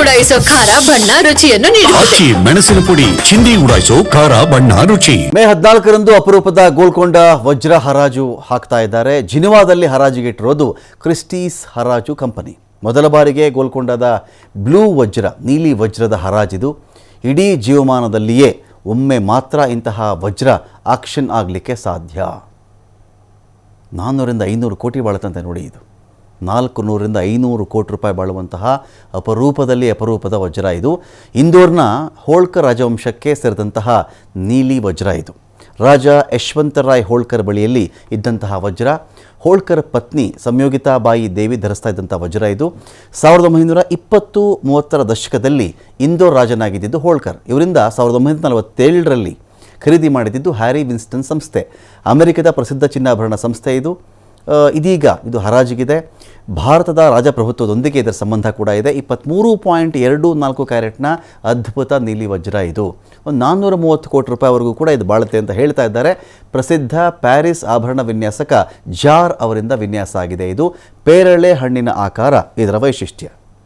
ಉಡಾಯಿಸೋ ಖಾರ ಬಣ್ಣ ರುಚಿಯನ್ನು ನೀಡುತ್ತದೆ. ಮೆಣಸಿನ ಪುಡಿ ಚಿಂದಿ ಉಡಾಯಿಸೋ ಖಾರ ಬಣ್ಣ ರುಚಿ. ಮೇ 14ರಂದು ಅಪರೂಪದ ಗೋಲ್ಕೊಂಡ ವಜ್ರ ಹರಾಜು ಹಾಕ್ತಾ ಇದ್ದಾರೆ. ಜಿನಿವಾದಲ್ಲಿ ಹರಾಜಿಗೆ ಇಟ್ಟಿರೋದು ಕ್ರಿಸ್ಟೀಸ್ ಹರಾಜು ಕಂಪನಿ. ಮೊದಲ ಬಾರಿಗೆ ಗೋಲ್ಕೊಂಡದ ಬ್ಲೂ ವಜ್ರ, ನೀಲಿ ವಜ್ರದ ಹರಾಜಿದು. ಇಡೀ ಜೀವಮಾನದಲ್ಲಿಯೇ ಒಮ್ಮೆ ಮಾತ್ರ ಇಂತಹ ವಜ್ರ ಆಕ್ಷನ್ ಆಗಲಿಕ್ಕೆ ಸಾಧ್ಯ. 400ರಿಂದ 500 ಕೋಟಿ ಬಾಳುತ್ತಂತೆ ನೋಡಿ. ಇದು 400ರಿಂದ 500 ಕೋಟಿ ರೂಪಾಯಿ ಬಾಳುವಂತಹ ಅಪರೂಪದಲ್ಲಿ ಅಪರೂಪದ ವಜ್ರ ಇದು. ಇಂದೋರ್ನ ಹೋಳ್ಕರ್ ರಾಜವಂಶಕ್ಕೆ ಸೇರಿದಂತಹ ನೀಲಿ ವಜ್ರ ಇದು. ರಾಜ ಯಶವಂತರಾಯ್ ಹೋಳ್ಕರ್ ಬಳಿಯಲ್ಲಿ ಇದ್ದಂತಹ ವಜ್ರ. ಹೋಳ್ಕರ್ ಪತ್ನಿ ಸಂಯೋಗಿತಾಬಾಯಿ ದೇವಿ ಧರಿಸ್ತಾ ಇದ್ದಂಥ ವಜ್ರ ಇದು. 1920-30ರ ದಶಕದಲ್ಲಿ ಇಂದೋರ್ ರಾಜನಾಗಿದ್ದು ಹೋಳ್ಕರ್. ಇವರಿಂದ 1947ರಲ್ಲಿ ಖರೀದಿ ಮಾಡಿದ್ದು ಹ್ಯಾರಿ ವಿನ್ಸ್ಟನ್ ಸಂಸ್ಥೆ, ಅಮೆರಿಕದ ಪ್ರಸಿದ್ಧ ಚಿನ್ನಾಭರಣ ಸಂಸ್ಥೆ ಇದು. ಇದೀಗ ಇದು ಹರಾಜಿಗಿದೆ. ಭಾರತದ ರಾಜಪ್ರಭುತ್ವದೊಂದಿಗೆ ಇದರ ಸಂಬಂಧ ಕೂಡ ಇದೆ. 23.24 ಕ್ಯಾರೆಟ್ನ ಅದ್ಭುತ ನೀಲಿ ವಜ್ರ ಇದು. ಒಂದು 430 ಕೋಟಿ ರೂಪಾಯಿವರೆಗೂ ಕೂಡ ಇದು ಬಾಳುತ್ತೆ ಅಂತ ಹೇಳ್ತಾ ಇದ್ದಾರೆ. ಪ್ರಸಿದ್ಧ ಪ್ಯಾರಿಸ್ ಆಭರಣ ವಿನ್ಯಾಸಕ ಜಾರ್ ಅವರಿಂದ ವಿನ್ಯಾಸ ಆಗಿದೆ ಇದು. ಪೇರಳೆ ಹಣ್ಣಿನ ಆಕಾರ ಇದರ ವೈಶಿಷ್ಟ್ಯ.